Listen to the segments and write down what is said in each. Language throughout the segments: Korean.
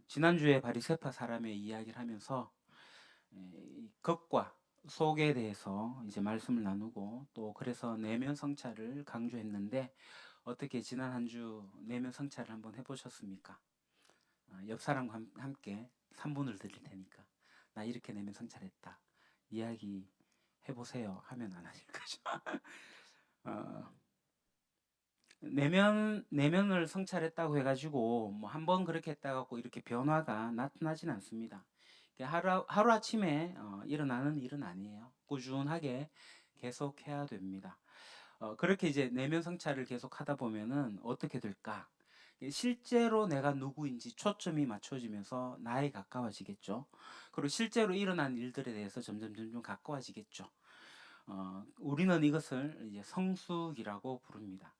지난주에 바리새파 사람의 이야기를 하면서 이 겉과 속에 대해서 이제 말씀을 나누고 또 그래서 내면 성찰을 강조했는데 어떻게 지난 한 주 내면 성찰을 한번 해보셨습니까? 옆 사람과 함께 3분을 드릴 테니까 나 이렇게 내면 성찰했다 이야기 해보세요 하면 안 하실 거죠. 어, 내면을 성찰했다고 해가지고 뭐 한 번 그렇게 했다고 이렇게 변화가 나타나진 않습니다. 하루 아침에 일어나는 일은 아니에요. 꾸준하게 계속 해야 됩니다. 그렇게 이제 내면 성찰을 계속 하다 보면은 어떻게 될까? 실제로 내가 누구인지 초점이 맞춰지면서 나에 가까워지겠죠. 그리고 실제로 일어난 일들에 대해서 점점 가까워지겠죠. 우리는 이것을 이제 성숙이라고 부릅니다.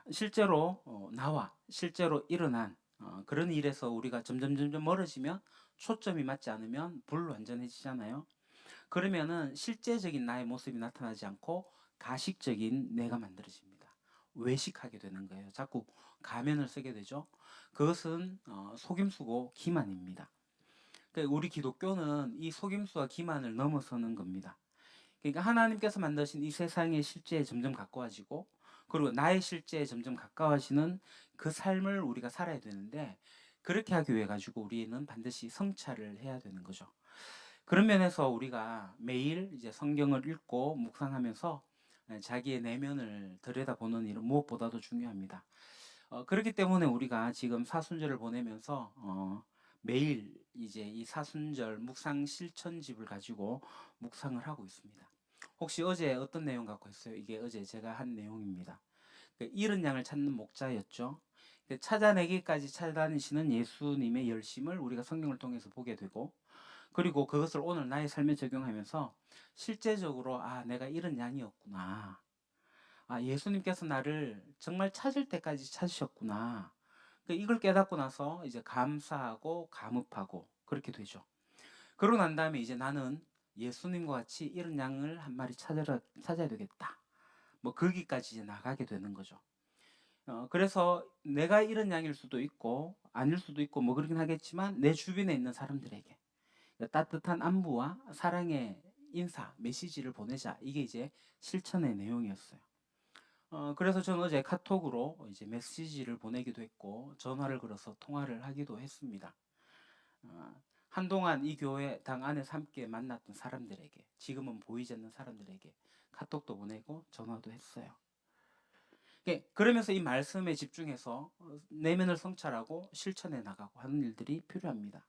실제로 나와 실제로 일어난 그런 일에서 우리가 점점 멀어지면 초점이 맞지 않으면 불완전해지잖아요. 그러면은 실제적인 나의 모습이 나타나지 않고 가식적인 내가 만들어집니다. 외식하게 되는 거예요. 자꾸 가면을 쓰게 되죠. 그것은 속임수고 기만입니다. 그러니까 우리 기독교는 이 속임수와 기만을 넘어서는 겁니다. 그러니까 하나님께서 만드신 이 세상의 실제에 점점 가까워지고 그리고 나의 실제에 점점 가까워지는 그 삶을 우리가 살아야 되는데 그렇게 하기 위해 가지고 우리는 반드시 성찰을 해야 되는 거죠. 그런 면에서 우리가 매일 이제 성경을 읽고 묵상하면서 자기의 내면을 들여다보는 일은 무엇보다도 중요합니다. 그렇기 때문에 우리가 지금 사순절을 보내면서 매일 이제 이 사순절 묵상 실천집을 가지고 묵상을 하고 있습니다. 혹시 어제 어떤 내용 갖고 했어요? 이게 어제 제가 한 내용입니다. 잃은 양을 찾는 목자였죠. 찾아내기까지 찾아다니시는 예수님의 열심을 우리가 성경을 통해서 보게 되고 그리고 그것을 오늘 나의 삶에 적용하면서 실제적으로 내가 잃은 양이었구나. 예수님께서 나를 정말 찾을 때까지 찾으셨구나. 이걸 깨닫고 나서 이제 감사하고 감업하고 그렇게 되죠. 그러고 난 다음에 이제 나는 예수님과 같이 이런 양을 한 마리 찾아야 되겠다. 뭐 거기까지 이제 나가게 되는 거죠. 그래서 내가 이런 양일 수도 있고 아닐 수도 있고 뭐 그러긴 하겠지만 내 주변에 있는 사람들에게 따뜻한 안부와 사랑의 인사, 메시지를 보내자. 이게 이제 실천의 내용이었어요. 그래서 저는 어제 카톡으로 이제 메시지를 보내기도 했고 전화를 걸어서 통화를 하기도 했습니다. 한동안 이 교회 당 안에서 함께 만났던 사람들에게 지금은 보이지 않는 사람들에게 카톡도 보내고 전화도 했어요. 그러면서 이 말씀에 집중해서 내면을 성찰하고 실천해 나가고 하는 일들이 필요합니다.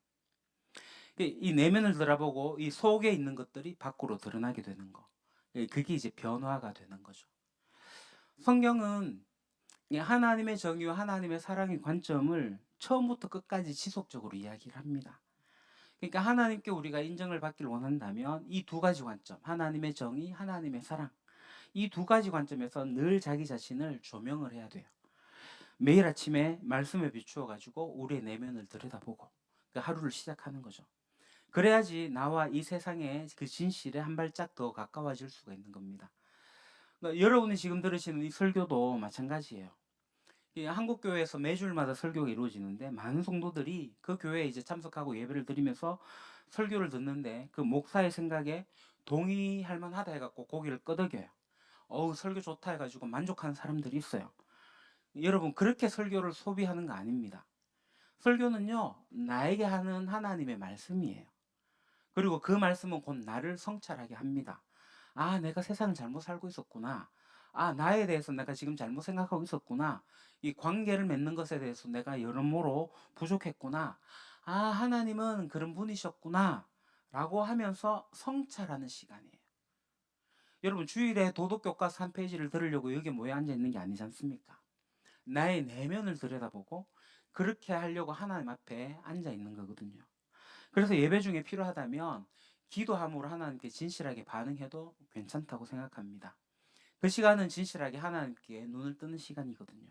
이 내면을 들여다보고 이 속에 있는 것들이 밖으로 드러나게 되는 거. 그게 이제 변화가 되는 거죠. 성경은 하나님의 정의와 하나님의 사랑의 관점을 처음부터 끝까지 지속적으로 이야기를 합니다. 그러니까 하나님께 우리가 인정을 받기를 원한다면 이 두 가지 관점, 하나님의 정의, 하나님의 사랑, 이 두 가지 관점에서 늘 자기 자신을 조명을 해야 돼요. 매일 아침에 말씀에 비추어 가지고 우리의 내면을 들여다보고 그 하루를 시작하는 거죠. 그래야지 나와 이 세상의 그 진실에 한 발짝 더 가까워질 수가 있는 겁니다. 그러니까 여러분이 지금 들으시는 이 설교도 마찬가지예요. 한국 교회에서 매주일마다 설교가 이루어지는데 많은 성도들이 그 교회에 이제 참석하고 예배를 드리면서 설교를 듣는데 그 목사의 생각에 동의할 만하다 해갖고 고개를 끄덕여요. 어우 설교 좋다 해가지고 만족하는 사람들이 있어요. 여러분 그렇게 설교를 소비하는 거 아닙니다. 설교는요 나에게 하는 하나님의 말씀이에요. 그리고 그 말씀은 곧 나를 성찰하게 합니다. 내가 세상을 잘못 살고 있었구나. 나에 대해서 내가 지금 잘못 생각하고 있었구나. 이 관계를 맺는 것에 대해서 내가 여러모로 부족했구나. 하나님은 그런 분이셨구나. 라고 하면서 성찰하는 시간이에요. 여러분, 주일에 도덕교과서 한 페이지를 들으려고 여기 모여 앉아 있는 게 아니지 않습니까? 나의 내면을 들여다보고 그렇게 하려고 하나님 앞에 앉아 있는 거거든요. 그래서 예배 중에 필요하다면 기도함으로 하나님께 진실하게 반응해도 괜찮다고 생각합니다. 그 시간은 진실하게 하나님께 눈을 뜨는 시간이거든요.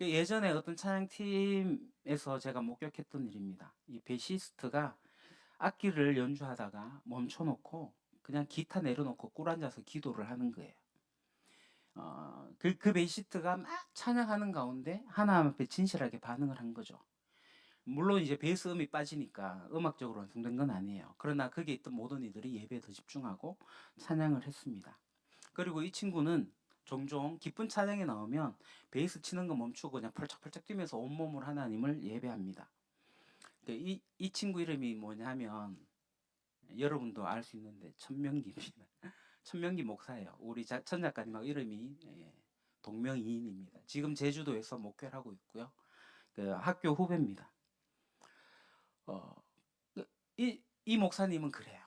예전에 어떤 찬양팀에서 제가 목격했던 일입니다. 이 베이시스트가 악기를 연주하다가 멈춰놓고 그냥 기타 내려놓고 꿇 앉아서 기도를 하는 거예요. 그 베이시스트가 막 찬양하는 가운데 하나님 앞에 진실하게 반응을 한 거죠. 물론 이제 베이스 음이 빠지니까 음악적으로 완성된 건 아니에요. 그러나 거기에 있던 모든 이들이 예배에 더 집중하고 찬양을 했습니다. 그리고 이 친구는 종종 기쁜 찬양이 나오면 베이스 치는 거 멈추고 그냥 펄쩍펄쩍 뛰면서 온몸으로 하나님을 예배합니다. 이 친구 이름이 뭐냐면 여러분도 알 수 있는데 천명기입니다. 천명기 목사예요. 우리 천 작가님하고 이름이 동명이인입니다. 지금 제주도에서 목회를 하고 있고요. 그 학교 후배입니다. 이 목사님은 그래요.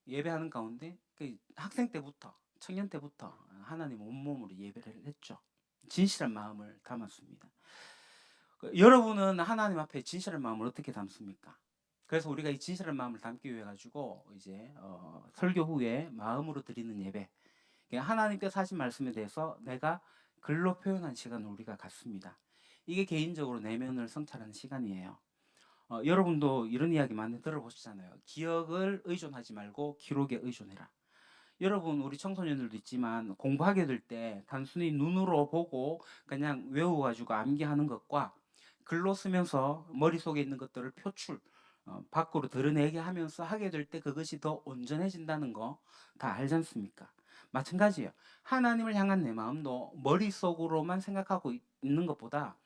예배하는 가운데 그 학생 때부터 청년 때부터 하나님 온몸으로 예배를 했죠. 진실한 마음을 담았습니다. 여러분은 하나님 앞에 진실한 마음을 어떻게 담습니까? 그래서 우리가 이 진실한 마음을 담기 위해 가지고 이제 설교 후에 마음으로 드리는 예배, 하나님께서 하신 말씀에 대해서 내가 글로 표현한 시간을 우리가 갖습니다. 이게 개인적으로 내면을 성찰하는 시간이에요. 여러분도 이런 이야기 많이 들어보시잖아요. 기억을 의존하지 말고 기록에 의존해라. 여러분 우리 청소년들도 있지만 공부하게 될 때 단순히 눈으로 보고 그냥 외워가지고 암기하는 것과 글로 쓰면서 머릿속에 있는 것들을 표출 밖으로 드러내게 하면서 하게 될 때 그것이 더 온전해진다는 거 다 알지 않습니까? 마찬가지예요. 하나님을 향한 내 마음도 머릿속으로만 생각하고 있는 것보다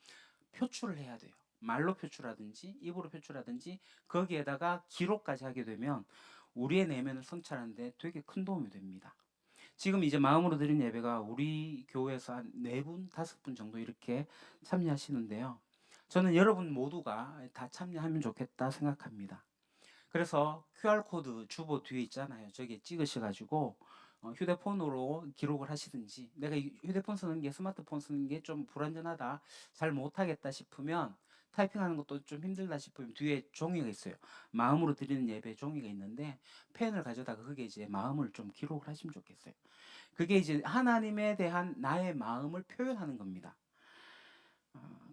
표출을 해야 돼요. 말로 표출하든지 입으로 표출하든지 거기에다가 기록까지 하게 되면 우리의 내면을 성찰하는데 되게 큰 도움이 됩니다. 지금 이제 마음으로 드린 예배가 우리 교회에서 한 4분, 5분 정도 이렇게 참여하시는데요. 저는 여러분 모두가 다 참여하면 좋겠다 생각합니다. 그래서 QR코드 주보 뒤에 있잖아요. 저기 찍으셔가지고 휴대폰으로 기록을 하시든지, 내가 휴대폰 쓰는 게 스마트폰 쓰는 게 좀 불안전하다, 잘 못하겠다 싶으면, 타이핑하는 것도 좀 힘들다 싶으면 뒤에 종이가 있어요. 마음으로 드리는 예배 종이가 있는데 펜을 가져다가 그게 이제 마음을 좀 기록을 하시면 좋겠어요. 그게 이제 하나님에 대한 나의 마음을 표현하는 겁니다.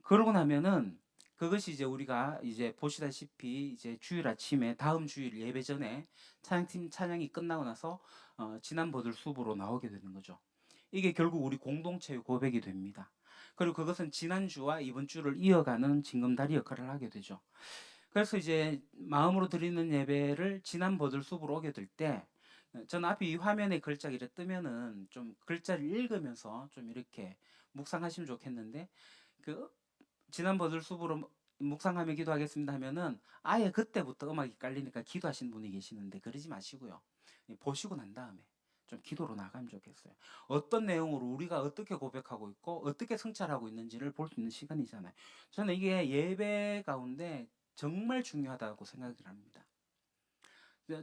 그러고 나면은 그것이 이제 우리가 이제 보시다시피 이제 주일 아침에 다음 주일 예배 전에 찬양팀 찬양이 끝나고 나서 지난 버들 수업으로 나오게 되는 거죠. 이게 결국 우리 공동체의 고백이 됩니다. 그리고 그것은 지난주와 이번 주를 이어가는 징검다리 역할을 하게 되죠. 그래서 이제 마음으로 드리는 예배를 지난 버들 수업으로 오게 될 때, 저는 앞에 이 화면에 글자가 이렇게 뜨면은 좀 글자를 읽으면서 좀 이렇게 묵상하시면 좋겠는데, 그 지난 버들 수업으로 묵상하며 기도하겠습니다 하면은 아예 그때부터 음악이 깔리니까 기도하시는 분이 계시는데 그러지 마시고요. 보시고 난 다음에 좀 기도로 나가면 좋겠어요. 어떤 내용으로 우리가 어떻게 고백하고 있고 어떻게 성찰하고 있는지를 볼 수 있는 시간이잖아요. 저는 이게 예배 가운데 정말 중요하다고 생각을 합니다.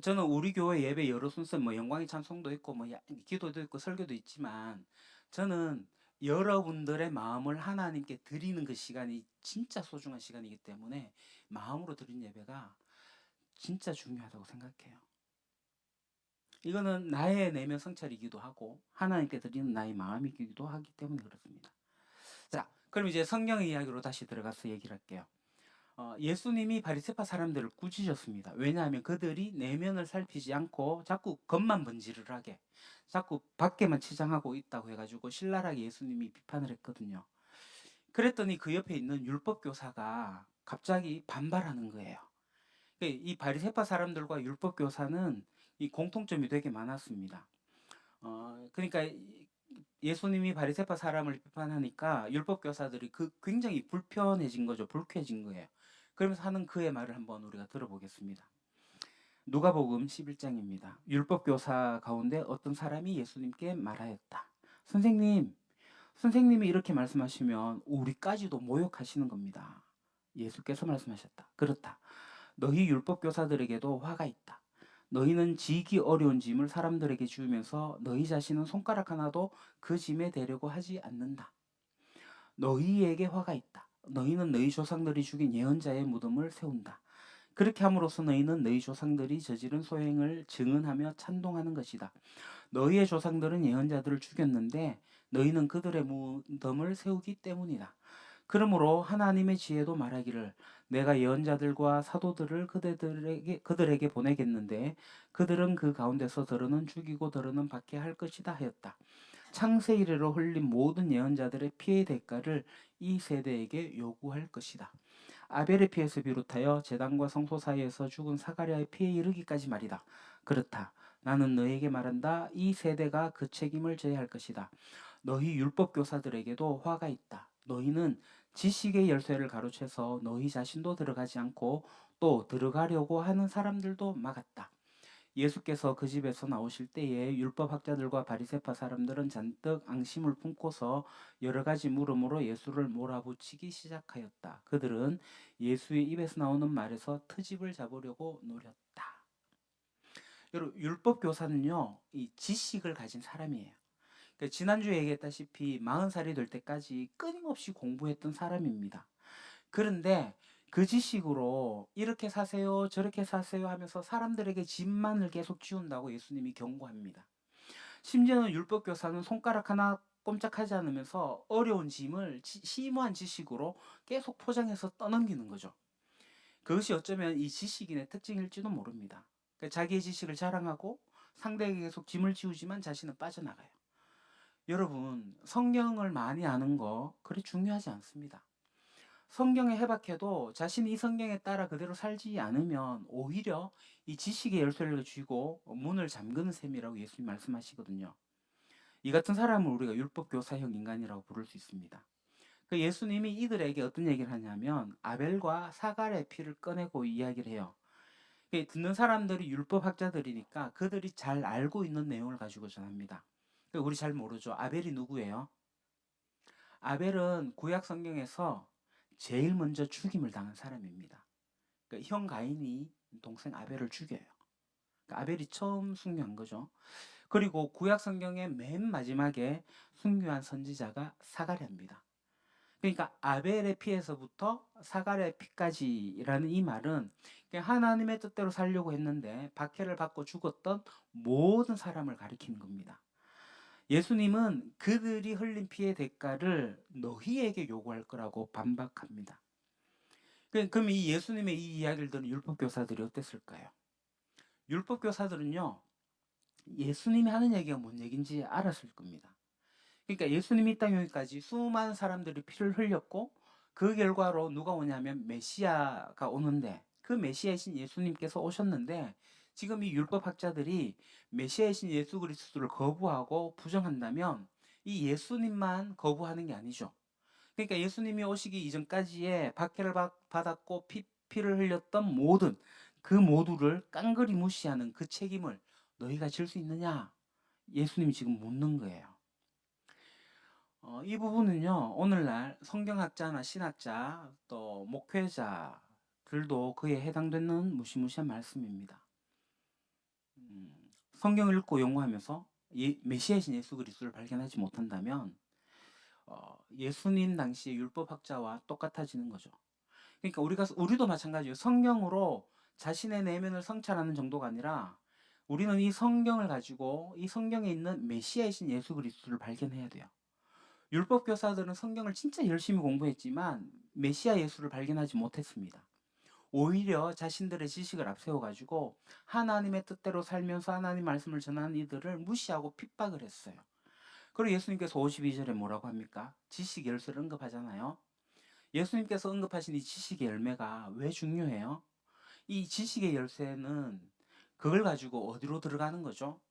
저는 우리 교회 예배 여러 순서 뭐 영광의 찬송도 있고 뭐 기도도 있고 설교도 있지만 저는 여러분들의 마음을 하나님께 드리는 그 시간이 진짜 소중한 시간이기 때문에 마음으로 드린 예배가 진짜 중요하다고 생각해요. 이거는 나의 내면 성찰이기도 하고 하나님께 드리는 나의 마음이기도 하기 때문에 그렇습니다. 자, 그럼 이제 성경의 이야기로 다시 들어가서 얘기를 할게요. 예수님이 바리새파 사람들을 꾸짖었습니다. 왜냐하면 그들이 내면을 살피지 않고 자꾸 겉만 번지르르하게 자꾸 밖에만 치장하고 있다고 해가지고 신랄하게 예수님이 비판을 했거든요. 그랬더니 그 옆에 있는 율법 교사가 갑자기 반발하는 거예요. 이 바리새파 사람들과 율법 교사는 이 공통점이 되게 많았습니다. 그러니까 예수님이 바리새파 사람을 비판하니까 율법 교사들이 굉장히 불편해진 거죠. 불쾌해진 거예요. 그러면서 하는 그의 말을 한번 우리가 들어보겠습니다. 누가복음 11장입니다. 율법 교사 가운데 어떤 사람이 예수님께 말하였다. 선생님이 이렇게 말씀하시면 우리까지도 모욕하시는 겁니다. 예수께서 말씀하셨다. 그렇다. 너희 율법 교사들에게도 화가 있다. 너희는 지기 어려운 짐을 사람들에게 지우면서 너희 자신은 손가락 하나도 그 짐에 대려고 하지 않는다. 너희에게 화가 있다. 너희는 너희 조상들이 죽인 예언자의 무덤을 세운다. 그렇게 함으로써 너희는 너희 조상들이 저지른 소행을 증언하며 찬동하는 것이다. 너희의 조상들은 예언자들을 죽였는데 너희는 그들의 무덤을 세우기 때문이다. 그러므로 하나님의 지혜도 말하기를 내가 예언자들과 사도들을 그들에게 보내겠는데 그들은 그 가운데서 더러는 죽이고 더러는 받게 할 것이다 하였다. 창세 이래로 흘린 모든 예언자들의 피의 대가를 이 세대에게 요구할 것이다. 아벨의 피에서 비롯하여 제단과 성소 사이에서 죽은 사가랴의 피에 이르기까지 말이다. 그렇다. 나는 너에게 말한다. 이 세대가 그 책임을 져야 할 것이다. 너희 율법 교사들에게도 화가 있다. 너희는 지식의 열쇠를 가로채서 너희 자신도 들어가지 않고 또 들어가려고 하는 사람들도 막았다. 예수께서 그 집에서 나오실 때에 율법학자들과 바리새파 사람들은 잔뜩 앙심을 품고서 여러 가지 물음으로 예수를 몰아붙이기 시작하였다. 그들은 예수의 입에서 나오는 말에서 트집을 잡으려고 노렸다. 여러분, 율법 교사는요, 이 지식을 가진 사람이에요. 그러니까 지난주에 얘기했다시피 40살이 될 때까지 끊임없이 공부했던 사람입니다. 그런데 그 지식으로 이렇게 사세요, 저렇게 사세요 하면서 사람들에게 집만을 계속 지운다고 예수님이 경고합니다. 심지어는 율법 교사는 손가락 하나 꼼짝하지 않으면서 어려운 짐을 심오한 지식으로 계속 포장해서 떠넘기는 거죠. 그것이 어쩌면 이 지식인의 특징일지도 모릅니다. 그러니까 자기의 지식을 자랑하고 상대에게 계속 짐을 지우지만 자신은 빠져나가요. 여러분, 성경을 많이 아는 거 그리 중요하지 않습니다. 성경에 해박해도 자신이 이 성경에 따라 그대로 살지 않으면 오히려 이 지식의 열쇠를 쥐고 문을 잠그는 셈이라고 예수님 말씀하시거든요. 이 같은 사람을 우리가 율법교사형 인간이라고 부를 수 있습니다. 그 예수님이 이들에게 어떤 얘기를 하냐면 아벨과 사갈의 피를 꺼내고 이야기를 해요. 듣는 사람들이 율법학자들이니까 그들이 잘 알고 있는 내용을 가지고 전합니다. 우리 잘 모르죠. 아벨이 누구예요? 아벨은 구약 성경에서 제일 먼저 죽임을 당한 사람입니다. 그러니까 형 가인이 동생 아벨을 죽여요. 그러니까 아벨이 처음 순교한 거죠. 그리고 구약 성경의 맨 마지막에 순교한 선지자가 사가랴입니다. 그러니까 아벨의 피에서부터 사가랴의 피까지라는 이 말은 하나님의 뜻대로 살려고 했는데 박해를 받고 죽었던 모든 사람을 가리키는 겁니다. 예수님은 그들이 흘린 피의 대가를 너희에게 요구할 거라고 반박합니다. 그럼 이 예수님의 이 이야기를 들은 율법교사들이 어땠을까요? 율법교사들은요, 예수님이 하는 얘기가 뭔 얘기인지 알았을 겁니다. 그러니까 예수님이 이 땅에 오기까지 수많은 사람들이 피를 흘렸고 그 결과로 누가 오냐면 메시아가 오는데 그 메시아이신 예수님께서 오셨는데 지금 이 율법학자들이 메시아이신 예수 그리스도를 거부하고 부정한다면 이 예수님만 거부하는 게 아니죠. 그러니까 예수님이 오시기 이전까지의 박해를 받았고 피를 흘렸던 모든 그 모두를 깡그리 무시하는 그 책임을 너희가 질 수 있느냐? 예수님이 지금 묻는 거예요. 이 부분은요, 오늘날 성경학자나 신학자 또 목회자들도 그에 해당되는 무시무시한 말씀입니다. 성경을 읽고 연구하면서 메시아이신 예수 그리스도를 발견하지 못한다면 예수님 당시의 율법학자와 똑같아지는 거죠. 그러니까 우리도 마찬가지예요. 성경으로 자신의 내면을 성찰하는 정도가 아니라 우리는 이 성경을 가지고 이 성경에 있는 메시아이신 예수 그리스도를 발견해야 돼요. 율법 교사들은 성경을 진짜 열심히 공부했지만 메시아 예수를 발견하지 못했습니다. 오히려 자신들의 지식을 앞세워가지고 하나님의 뜻대로 살면서 하나님 말씀을 전하는 이들을 무시하고 핍박을 했어요. 그리고 예수님께서 52절에 뭐라고 합니까? 지식 열쇠를 언급하잖아요. 예수님께서 언급하신 이 지식의 열매가 왜 중요해요? 이 지식의 열쇠는 그걸 가지고 어디로 들어가는 거죠?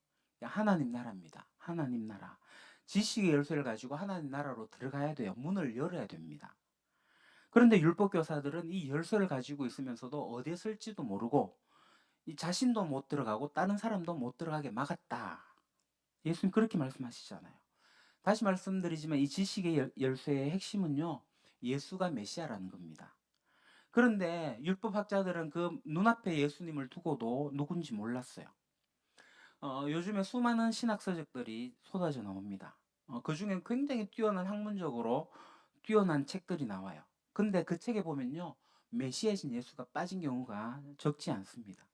하나님 나라입니다. 하나님 나라. 지식의 열쇠를 가지고 하나님 나라로 들어가야 돼요. 문을 열어야 됩니다. 그런데 율법교사들은 이 열쇠를 가지고 있으면서도 어디에 쓸지도 모르고 이 자신도 못 들어가고 다른 사람도 못 들어가게 막았다. 예수님 그렇게 말씀하시잖아요. 다시 말씀드리지만 이 지식의 열쇠의 핵심은요. 예수가 메시아라는 겁니다. 그런데 율법학자들은 그 눈앞에 예수님을 두고도 누군지 몰랐어요. 요즘에 수많은 신학서적들이 쏟아져 나옵니다. 그 중에 굉장히 뛰어난 학문적으로 뛰어난 책들이 나와요. 근데 그 책에 보면요. 메시아이신 예수가 빠진 경우가 적지 않습니다.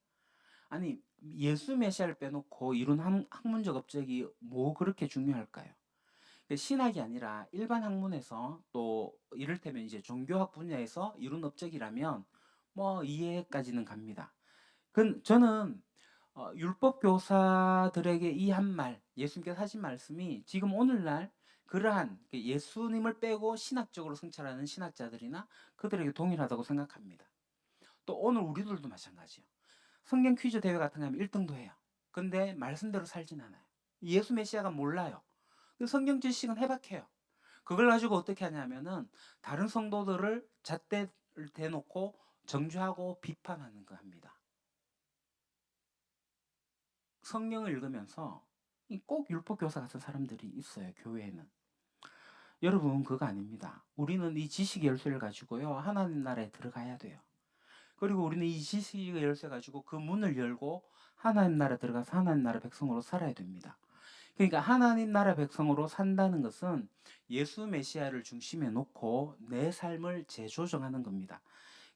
아니, 예수 메시아를 빼놓고 이룬 학문적 업적이 뭐 그렇게 중요할까요? 신학이 아니라 일반 학문에서 또 이를테면 이제 종교학 분야에서 이룬 업적이라면 뭐 이해까지는 갑니다. 저는 율법 교사들에게 이 한 말, 예수님께서 하신 말씀이 지금 오늘날 그러한 예수님을 빼고 신학적으로 성찰하는 신학자들이나 그들에게 동일하다고 생각합니다. 또 오늘 우리들도 마찬가지예요. 성경 퀴즈 대회 같은 거 하면 1등도 해요. 근데 말씀대로 살진 않아요. 예수 메시아가 몰라요. 그 성경 지식은 해박해요. 그걸 가지고 어떻게 하냐면은 다른 성도들을 잣대를 대놓고 정죄하고 비판하는 거 합니다. 성경을 읽으면서 꼭 율법교사 같은 사람들이 있어요. 교회에는. 여러분 그거 아닙니다. 우리는 이 지식의 열쇠를 가지고요. 하나님 나라에 들어가야 돼요. 그리고 우리는 이 지식의 열쇠 가지고 그 문을 열고 하나님 나라 들어가서 하나님 나라 백성으로 살아야 됩니다. 그러니까 하나님 나라 백성으로 산다는 것은 예수 메시아를 중심에 놓고 내 삶을 재조정하는 겁니다.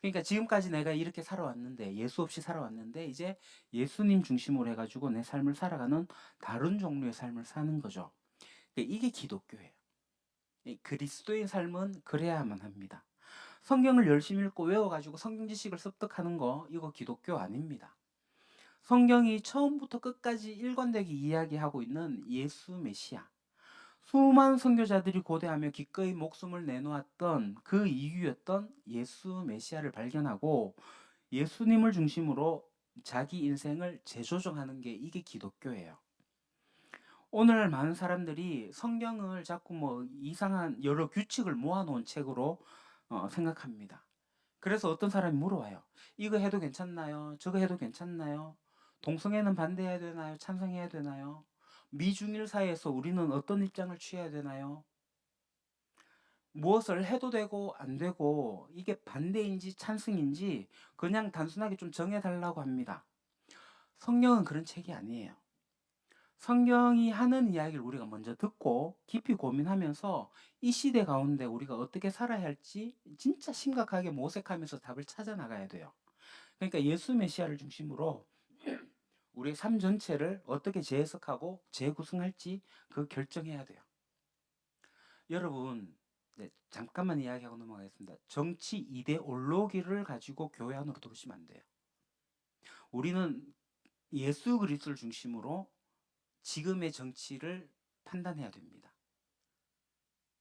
그러니까 지금까지 내가 이렇게 살아왔는데 예수 없이 살아왔는데 이제 예수님 중심으로 해가지고 내 삶을 살아가는 다른 종류의 삶을 사는 거죠. 그러니까 이게 기독교예요. 그리스도의 삶은 그래야만 합니다. 성경을 열심히 읽고 외워가지고 성경 지식을 습득하는 거 이거 기독교 아닙니다. 성경이 처음부터 끝까지 일관되게 이야기하고 있는 예수 메시아. 수많은 선교자들이 고대하며 기꺼이 목숨을 내놓았던 그 이유였던 예수 메시아를 발견하고 예수님을 중심으로 자기 인생을 재조정하는 게 이게 기독교예요. 오늘 많은 사람들이 성경을 자꾸 뭐 이상한 여러 규칙을 모아놓은 책으로 생각합니다. 그래서 어떤 사람이 물어와요. 이거 해도 괜찮나요? 저거 해도 괜찮나요? 동성애는 반대해야 되나요? 찬성해야 되나요? 미중일 사이에서 우리는 어떤 입장을 취해야 되나요? 무엇을 해도 되고 안 되고 이게 반대인지 찬성인지 그냥 단순하게 좀 정해달라고 합니다. 성경은 그런 책이 아니에요. 성경이 하는 이야기를 우리가 먼저 듣고 깊이 고민하면서 이 시대 가운데 우리가 어떻게 살아야 할지 진짜 심각하게 모색하면서 답을 찾아 나가야 돼요. 그러니까 예수 메시아를 중심으로 우리의 삶 전체를 어떻게 재해석하고 재구성할지 그 결정해야 돼요. 여러분, 네, 잠깐만 이야기하고 넘어가겠습니다. 정치 이데올로기를 가지고 교회 안으로 들어오시면 안 돼요. 우리는 예수 그리스도를 중심으로 지금의 정치를 판단해야 됩니다.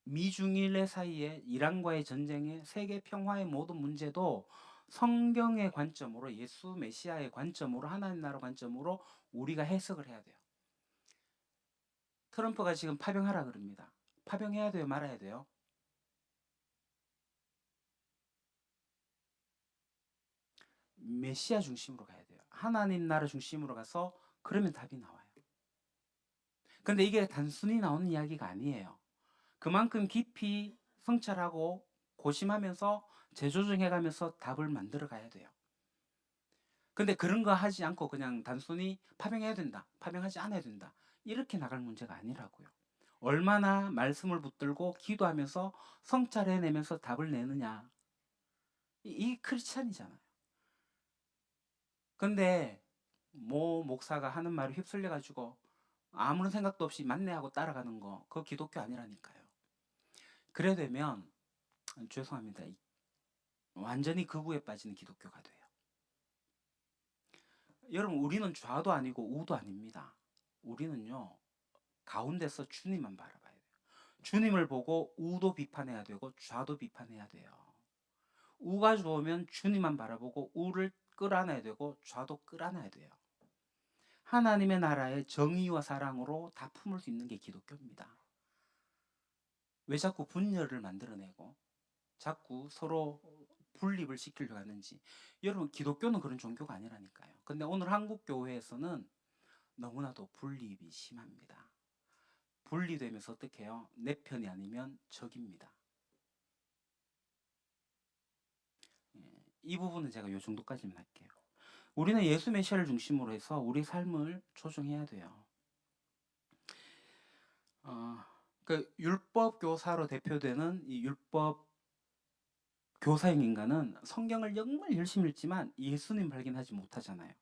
미중일의 사이에 이란과의 전쟁에 세계 평화의 모든 문제도 성경의 관점으로 예수 메시아의 관점으로 하나님 나라 관점으로 우리가 해석을 해야 돼요. 트럼프가 지금 파병하라 그럽니다. 파병해야 돼요, 말아야 돼요? 메시아 중심으로 가야 돼요. 하나님 나라 중심으로 가서 그러면 답이 나와요. 근데 이게 단순히 나오는 이야기가 아니에요. 그만큼 깊이 성찰하고 고심하면서 재조정해가면서 답을 만들어 가야 돼요. 근데 그런 거 하지 않고 그냥 단순히 파병해야 된다, 파병하지 않아야 된다 이렇게 나갈 문제가 아니라고요. 얼마나 말씀을 붙들고 기도하면서 성찰해내면서 답을 내느냐, 이 크리스찬이잖아요. 근데 모 목사가 하는 말에 휩쓸려 가지고 아무런 생각도 없이 맞네 하고 따라가는 거 그거 기독교 아니라니까요. 그래 되면 죄송합니다. 완전히 극우에 빠지는 기독교가 돼요. 여러분 우리는 좌도 아니고 우도 아닙니다. 우리는요 가운데서 주님만 바라봐야 돼요. 주님을 보고 우도 비판해야 되고 좌도 비판해야 돼요. 우가 좋으면 주님만 바라보고 우를 끌어안아야 되고 좌도 끌어안아야 돼요. 하나님의 나라의 정의와 사랑으로 다 품을 수 있는 게 기독교입니다. 왜 자꾸 분열을 만들어내고 자꾸 서로 분립을 시키려고 하는지. 여러분 기독교는 그런 종교가 아니라니까요. 근데 오늘 한국 교회에서는 너무나도 분립이 심합니다. 분리되면서 어떻게 해요? 내 편이 아니면 적입니다. 이 부분은 제가 요 정도까지만 할게요. 우리는 예수 메시아를 중심으로 해서 우리 삶을 조정해야 돼요. 그 율법 교사로 대표되는 이 율법 교사형 인간은 성경을 정말 열심히 읽지만 예수님 발견하지 못하잖아요.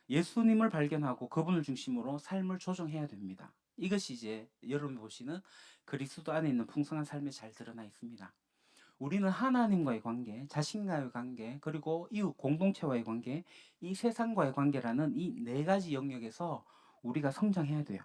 예수님을 발견하고 그분을 중심으로 삶을 조정해야 됩니다. 이것이 이제 여러분 보시는 그리스도 안에 있는 풍성한 삶에 잘 드러나 있습니다. 우리는 하나님과의 관계, 자신과의 관계, 그리고 이웃 공동체와의 관계, 이 세상과의 관계라는 이 네 가지 영역에서 우리가 성장해야 돼요.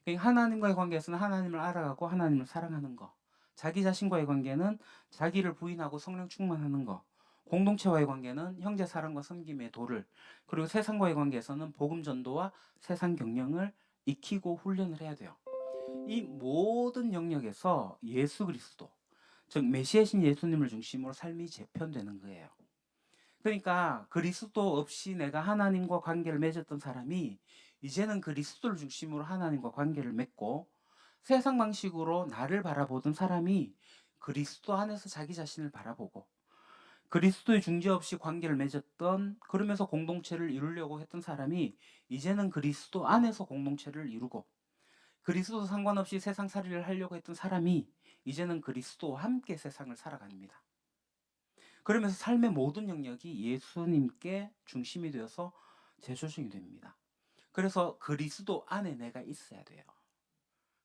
그러니까 하나님과의 관계에서는 하나님을 알아가고 하나님을 사랑하는 거. 자기 자신과의 관계는 자기를 부인하고 성령 충만하는 거. 공동체와의 관계는 형제 사랑과 섬김의 도를, 그리고 세상과의 관계에서는 복음 전도와 세상 경영을 익히고 훈련을 해야 돼요. 이 모든 영역에서 예수 그리스도, 즉 메시아신 예수님을 중심으로 삶이 재편되는 거예요. 그러니까 그리스도 없이 내가 하나님과 관계를 맺었던 사람이 이제는 그리스도를 중심으로 하나님과 관계를 맺고, 세상 방식으로 나를 바라보던 사람이 그리스도 안에서 자기 자신을 바라보고, 그리스도의 중재 없이 관계를 맺었던, 그러면서 공동체를 이루려고 했던 사람이 이제는 그리스도 안에서 공동체를 이루고, 그리스도 상관없이 세상 살이를 하려고 했던 사람이 이제는 그리스도와 함께 세상을 살아갑니다. 그러면서 삶의 모든 영역이 예수님께 중심이 되어서 재조정이 됩니다. 그래서 그리스도 안에 내가 있어야 돼요.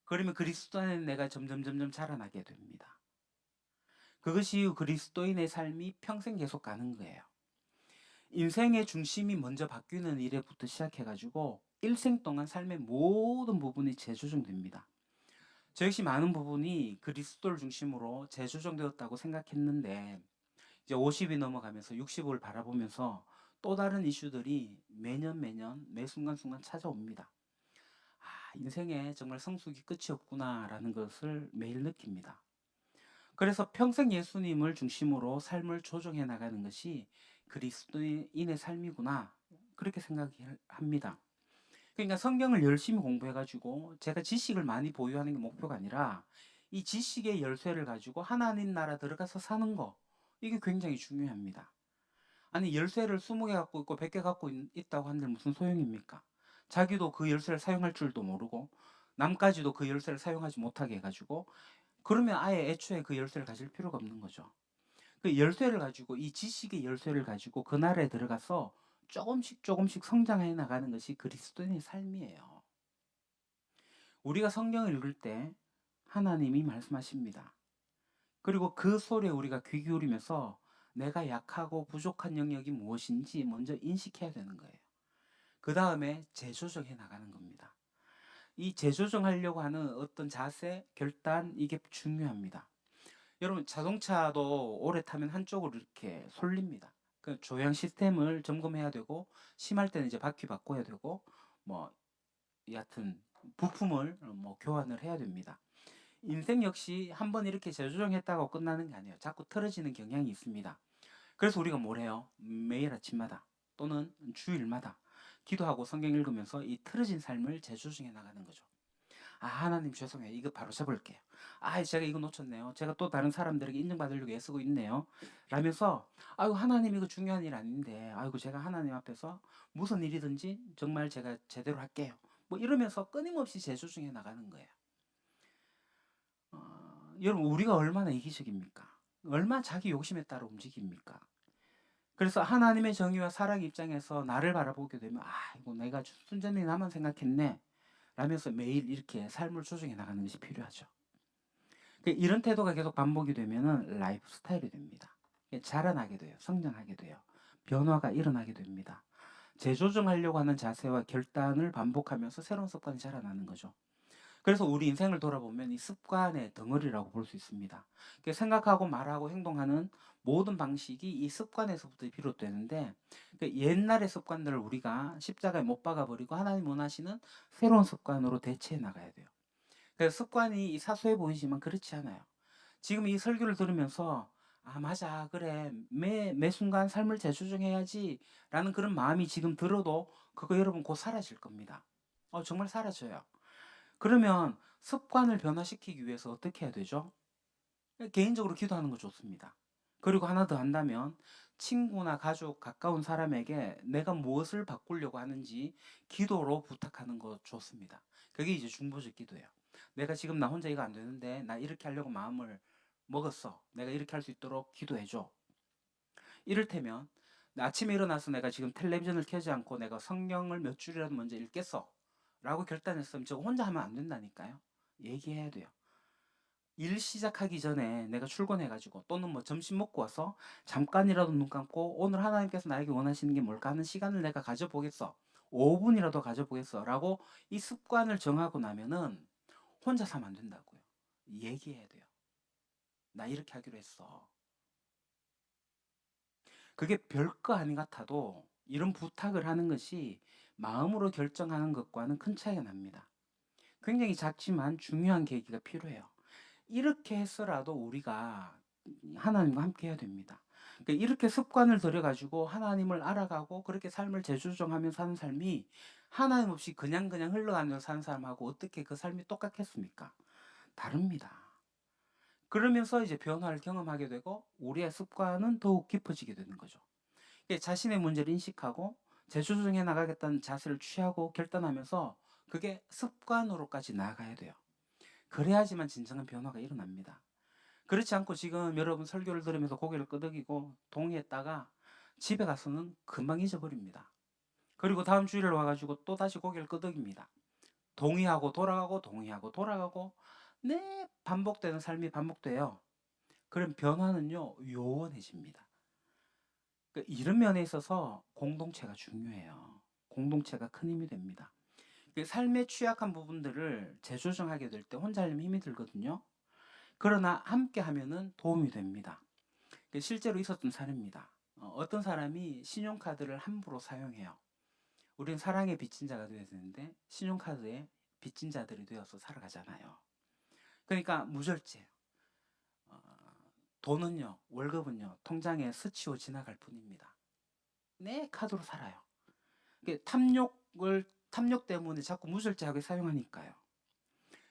그러면 그리스도 안에 내가 점점 자라나게 됩니다. 그것이 그리스도인의 삶이 평생 계속 가는 거예요. 인생의 중심이 먼저 바뀌는 일에부터 시작해가지고 일생 동안 삶의 모든 부분이 재조정됩니다. 저 역시 많은 부분이 그리스도를 중심으로 재조정되었다고 생각했는데, 이제 50이 넘어가면서 60을 바라보면서 또 다른 이슈들이 매년 매 순간순간 찾아옵니다. 인생에 정말 성숙이 끝이 없구나라는 것을 매일 느낍니다. 그래서 평생 예수님을 중심으로 삶을 조정해 나가는 것이 그리스도인의 삶이구나, 그렇게 생각합니다. 그러니까 성경을 열심히 공부해가지고 제가 지식을 많이 보유하는 게 목표가 아니라 이 지식의 열쇠를 가지고 하나님 나라 들어가서 사는 거, 이게 굉장히 중요합니다. 아니 열쇠를 20개 갖고 있고 100개 갖고 있다고 한들 무슨 소용입니까? 자기도 그 열쇠를 사용할 줄도 모르고 남까지도 그 열쇠를 사용하지 못하게 해가지고, 그러면 아예 애초에 그 열쇠를 가질 필요가 없는 거죠. 그 열쇠를 가지고, 이 지식의 열쇠를 가지고 그 나라에 들어가서 조금씩 성장해 나가는 것이 그리스도인의 삶이에요. 우리가 성경을 읽을 때 하나님이 말씀하십니다. 그리고 그 소리에 우리가 귀 기울이면서 내가 약하고 부족한 영역이 무엇인지 먼저 인식해야 되는 거예요. 그 다음에 재조정해 나가는 겁니다. 이 재조정하려고 하는 어떤 자세, 결단, 이게 중요합니다. 여러분 자동차도 오래 타면 한쪽으로 이렇게 쏠립니다. 그 조향 시스템을 점검해야 되고, 심할 때는 이제 바퀴 바꿔야 되고, 뭐 여하튼 부품을 뭐 교환을 해야 됩니다. 인생 역시 한번 이렇게 재조정했다고 끝나는 게 아니에요. 자꾸 틀어지는 경향이 있습니다. 그래서 우리가 뭘 해요? 매일 아침마다 또는 주일마다 기도하고 성경 읽으면서 이 틀어진 삶을 재조정해 나가는 거죠. 하나님 죄송해요. 이거 바로 잡을게요. 제가 이거 놓쳤네요. 제가 또 다른 사람들에게 인정받으려고 애쓰고 있네요. 라면서 아이고 하나님 이거 중요한 일 아닌데, 아이고 제가 하나님 앞에서 무슨 일이든지 정말 제가 제대로 할게요. 뭐 이러면서 끊임없이 재조정해 나가는 거예요. 여러분 우리가 얼마나 이기적입니까? 얼마나 자기 욕심에 따라 움직입니까? 그래서 하나님의 정의와 사랑 입장에서 나를 바라보게 되면 이거 내가 순전히 나만 생각했네 라면서 매일 이렇게 삶을 조정해 나가는 것이 필요하죠. 이런 태도가 계속 반복이 되면은 라이프 스타일이 됩니다. 자라나게 돼요. 성장하게 돼요. 변화가 일어나게 됩니다. 재조정하려고 하는 자세와 결단을 반복하면서 새로운 습관이 자라나는 거죠. 그래서 우리 인생을 돌아보면 이 습관의 덩어리라고 볼 수 있습니다. 생각하고 말하고 행동하는 모든 방식이 이 습관에서부터 비롯되는데, 옛날의 습관들을 우리가 십자가에 못 박아버리고 하나님 원하시는 새로운 습관으로 대체해 나가야 돼요. 그래서 습관이 사소해 보이지만 그렇지 않아요. 지금 이 설교를 들으면서 맞아 그래 매 순간 삶을 재조정해야지 라는 그런 마음이 지금 들어도 그거 여러분 곧 사라질 겁니다. 정말 사라져요. 그러면 습관을 변화시키기 위해서 어떻게 해야 되죠? 개인적으로 기도하는 거 좋습니다. 그리고 하나 더 한다면 친구나 가족, 가까운 사람에게 내가 무엇을 바꾸려고 하는지 기도로 부탁하는 거 좋습니다. 그게 이제 중보적 기도예요. 내가 지금 나 혼자 이거 안 되는데 나 이렇게 하려고 마음을 먹었어. 내가 이렇게 할 수 있도록 기도해줘. 이를테면 아침에 일어나서 내가 지금 텔레비전을 켜지 않고 내가 성경을 몇 줄이라도 먼저 읽겠어 라고 결단했으면 저거 혼자 하면 안 된다니까요. 얘기해야 돼요. 일 시작하기 전에 내가 출근해가지고 또는 뭐 점심 먹고 와서 잠깐이라도 눈 감고 오늘 하나님께서 나에게 원하시는 게 뭘까 하는 시간을 내가 가져보겠어. 5분이라도 가져보겠어라고 이 습관을 정하고 나면은 혼자서 하면 안 된다고요. 얘기해야 돼요. 나 이렇게 하기로 했어. 그게 별거 아닌 것 같아도 이런 부탁을 하는 것이 마음으로 결정하는 것과는 큰 차이가 납니다. 굉장히 작지만 중요한 계기가 필요해요. 이렇게 해서라도 우리가 하나님과 함께 해야 됩니다. 그러니까 이렇게 습관을 들여가지고 하나님을 알아가고 그렇게 삶을 재조정하며 사는 삶이 하나님 없이 그냥 흘러가면서 사는 사람하고 어떻게 그 삶이 똑같겠습니까? 다릅니다. 그러면서 이제 변화를 경험하게 되고 우리의 습관은 더욱 깊어지게 되는 거죠. 자신의 문제를 인식하고 재조정해 나가겠다는 자세를 취하고 결단하면서 그게 습관으로까지 나아가야 돼요. 그래야지만 진정한 변화가 일어납니다. 그렇지 않고 지금 여러분 설교를 들으면서 고개를 끄덕이고 동의했다가 집에 가서는 금방 잊어버립니다. 그리고 다음 주일에 와가지고 또 다시 고개를 끄덕입니다. 동의하고 돌아가고 동의하고 돌아가고 네 반복되는 삶이 반복돼요. 그럼 변화는요 요원해집니다. 그러니까 이런 면에 있어서 공동체가 중요해요. 공동체가 큰 힘이 됩니다. 삶의 취약한 부분들을 재조정하게 될 때 혼자 하려면 힘이 들거든요. 그러나 함께 하면은 도움이 됩니다. 실제로 있었던 사례입니다. 어떤 사람이 신용카드를 함부로 사용해요. 우리는 사랑의 빚진 자가 되어야 되는데 신용카드에 빚진 자들이 되어서 살아가잖아요. 그러니까 무절제. 돈은요, 월급은요, 통장에 스치고 지나갈 뿐입니다. 내 카드로 살아요. 탐욕 때문에 자꾸 무절제하게 사용하니까요.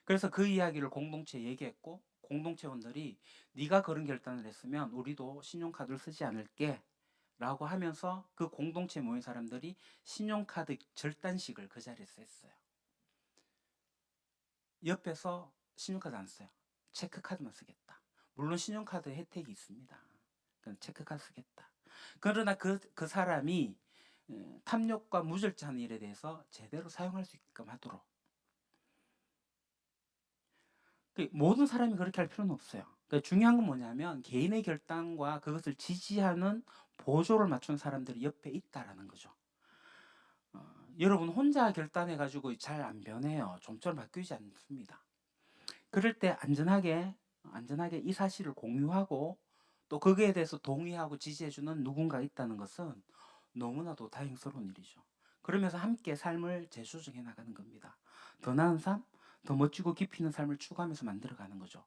그래서 그 이야기를 공동체에 얘기했고 공동체원들이 네가 그런 결단을 했으면 우리도 신용카드를 쓰지 않을게 라고 하면서 그 공동체에 모인 사람들이 신용카드 절단식을 그 자리에서 했어요. 옆에서 신용카드 안 써요. 체크카드만 쓰겠다. 물론 신용카드 혜택이 있습니다. 체크카드 쓰겠다. 그러나 그 사람이 탐욕과 무절제하는 일에 대해서 제대로 사용할 수 있게끔 하도록. 모든 사람이 그렇게 할 필요는 없어요. 그러니까 중요한 건 뭐냐면 개인의 결단과 그것을 지지하는 보조를 맞춘 사람들이 옆에 있다라는 거죠. 여러분 혼자 결단해가지고 잘 안 변해요. 좀처럼 바뀌지 않습니다. 그럴 때 안전하게 이 사실을 공유하고 또 거기에 대해서 동의하고 지지해주는 누군가 있다는 것은 너무나도 다행스러운 일이죠. 그러면서 함께 삶을 재조정해 나가는 겁니다. 더 나은 삶, 더 멋지고 깊이 있는 삶을 추구하면서 만들어가는 거죠.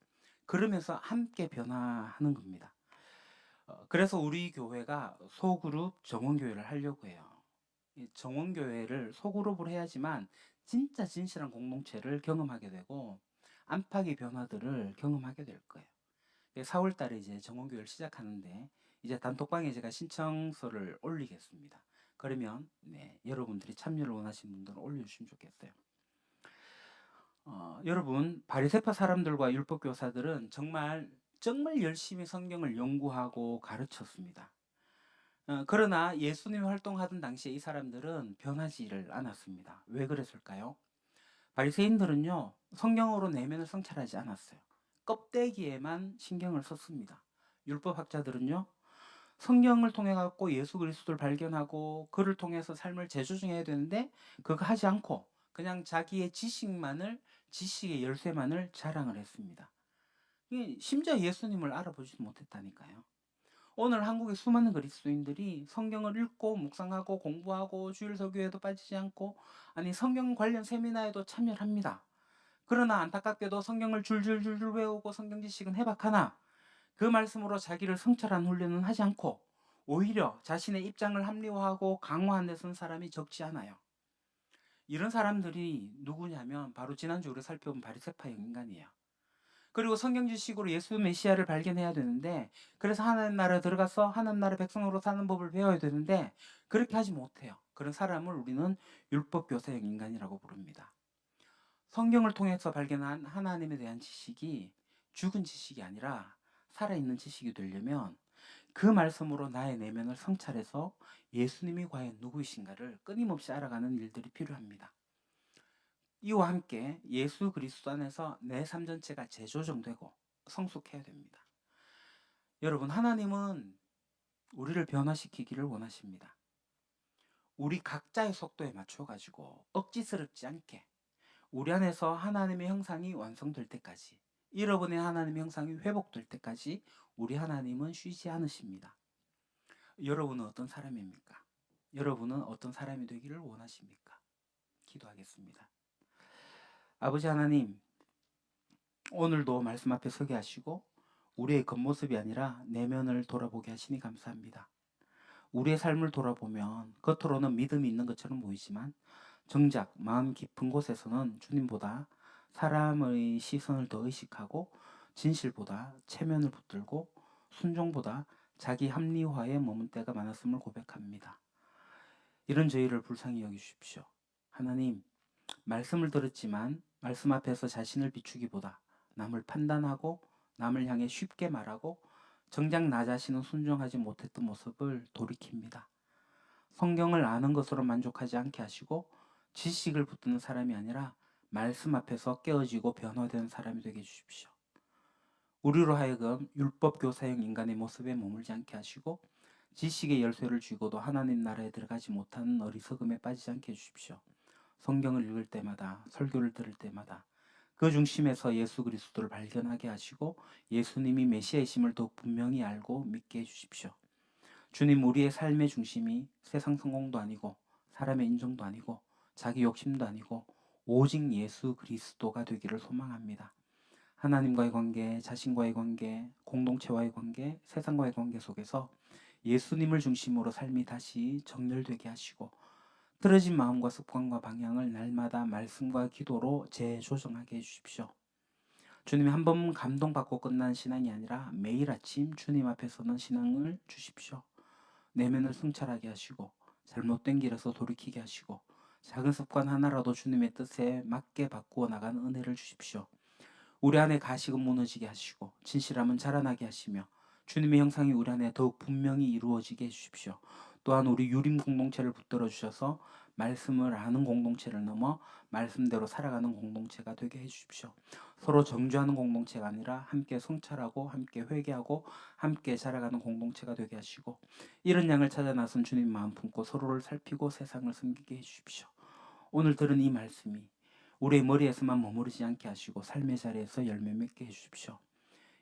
그러면서 함께 변화하는 겁니다. 그래서 우리 교회가 소그룹 정원교회를 하려고 해요. 정원교회를 소그룹으로 해야지만 진짜 진실한 공동체를 경험하게 되고 안팎의 변화들을 경험하게 될 거예요. 4월 달에 이제 정원교회를 시작하는데 이제 단톡방에 제가 신청서를 올리겠습니다. 그러면 여러분들이 참여를 원하시는 분들은 올려주시면 좋겠어요. 여러분 바리새파 사람들과 율법 교사들은 정말 열심히 성경을 연구하고 가르쳤습니다. 그러나 예수님이 활동하던 당시에 이 사람들은 변하지를 않았습니다. 왜 그랬을까요? 바리새인들은요 성경으로 내면을 성찰하지 않았어요. 껍데기에만 신경을 썼습니다. 율법학자들은요 성경을 통해 갖고 예수 그리스도를 발견하고 그를 통해서 삶을 재조정해야 되는데 그거 하지 않고 그냥 자기의 지식의 열쇠만을 자랑을 했습니다. 심지어 예수님을 알아보지도 못했다니까요. 오늘 한국의 수많은 그리스도인들이 성경을 읽고 묵상하고 공부하고 주일 설교에도 빠지지 않고 아니 성경 관련 세미나에도 참여를 합니다. 그러나 안타깝게도 성경을 줄줄줄줄 외우고 성경 지식은 해박하나 그 말씀으로 자기를 성찰한 훈련은 하지 않고 오히려 자신의 입장을 합리화하고 강화한 데 쓴 사람이 적지 않아요. 이런 사람들이 누구냐면 바로 지난주 우리 살펴본 바리새파의 인간이에요. 그리고 성경 지식으로 예수 메시아를 발견해야 되는데 그래서 하나님 나라에 들어가서 하나님 나라 백성으로 사는 법을 배워야 되는데 그렇게 하지 못해요. 그런 사람을 우리는 율법 교사형 인간이라고 부릅니다. 성경을 통해서 발견한 하나님에 대한 지식이 죽은 지식이 아니라 살아있는 지식이 되려면 그 말씀으로 나의 내면을 성찰해서 예수님이 과연 누구이신가를 끊임없이 알아가는 일들이 필요합니다. 이와 함께 예수 그리스도 안에서 내 삶 전체가 재조정되고 성숙해야 됩니다. 여러분 하나님은 우리를 변화시키기를 원하십니다. 우리 각자의 속도에 맞춰 가지고 억지스럽지 않게 우리 안에서 하나님의 형상이 완성될 때까지, 잃어버린 하나님의 형상이 회복될 때까지 우리 하나님은 쉬지 않으십니다. 여러분은 어떤 사람입니까? 여러분은 어떤 사람이 되기를 원하십니까? 기도하겠습니다. 아버지 하나님, 오늘도 말씀 앞에 서게 하시고 우리의 겉모습이 아니라 내면을 돌아보게 하시니 감사합니다. 우리의 삶을 돌아보면 겉으로는 믿음이 있는 것처럼 보이지만 정작 마음 깊은 곳에서는 주님보다 사람의 시선을 더 의식하고 진실보다 체면을 붙들고 순종보다 자기 합리화에 머문 때가 많았음을 고백합니다. 이런 저희를 불쌍히 여기십시오. 하나님, 말씀을 들었지만 말씀 앞에서 자신을 비추기보다 남을 판단하고 남을 향해 쉽게 말하고 정작 나 자신은 순종하지 못했던 모습을 돌이킵니다. 성경을 아는 것으로 만족하지 않게 하시고 지식을 붙드는 사람이 아니라 말씀 앞에서 깨어지고 변화되는 사람이 되게 해주십시오. 우리로 하여금 율법 교사형 인간의 모습에 머물지 않게 하시고 지식의 열쇠를 쥐고도 하나님 나라에 들어가지 못하는 어리석음에 빠지지 않게 해주십시오. 성경을 읽을 때마다, 설교를 들을 때마다 그 중심에서 예수 그리스도를 발견하게 하시고 예수님이 메시아이심을 더욱 분명히 알고 믿게 해주십시오. 주님, 우리의 삶의 중심이 세상 성공도 아니고 사람의 인정도 아니고 자기 욕심도 아니고 오직 예수 그리스도가 되기를 소망합니다. 하나님과의 관계, 자신과의 관계, 공동체와의 관계, 세상과의 관계 속에서 예수님을 중심으로 삶이 다시 정렬되게 하시고 틀어진 마음과 습관과 방향을 날마다 말씀과 기도로 재조정하게 해주십시오. 주님이 한 번 감동받고 끝난 신앙이 아니라 매일 아침 주님 앞에 서는 신앙을 주십시오. 내면을 성찰하게 하시고 잘못된 길에서 돌이키게 하시고 작은 습관 하나라도 주님의 뜻에 맞게 바꾸어 나가는 은혜를 주십시오. 우리 안에 가식은 무너지게 하시고 진실함은 자라나게 하시며 주님의 형상이 우리 안에 더욱 분명히 이루어지게 해주십시오. 또한 우리 유림 공동체를 붙들어 주셔서 말씀을 아는 공동체를 넘어 말씀대로 살아가는 공동체가 되게 해주십시오. 서로 정죄하는 공동체가 아니라 함께 성찰하고 함께 회개하고 함께 자라가는 공동체가 되게 하시고 이런 양을 찾아 나선 주님 마음 품고 서로를 살피고 세상을 섬기게 해주십시오. 오늘 들은 이 말씀이 우리의 머리에서만 머무르지 않게 하시고 삶의 자리에서 열매 맺게 해주십시오.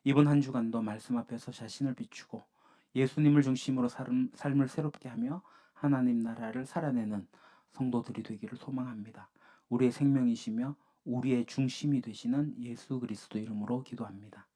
이번 한 주간도 말씀 앞에서 자신을 비추고 예수님을 중심으로 삶을 새롭게 하며 하나님 나라를 살아내는 성도들이 되기를 소망합니다. 우리의 생명이시며 우리의 중심이 되시는 예수 그리스도 이름으로 기도합니다.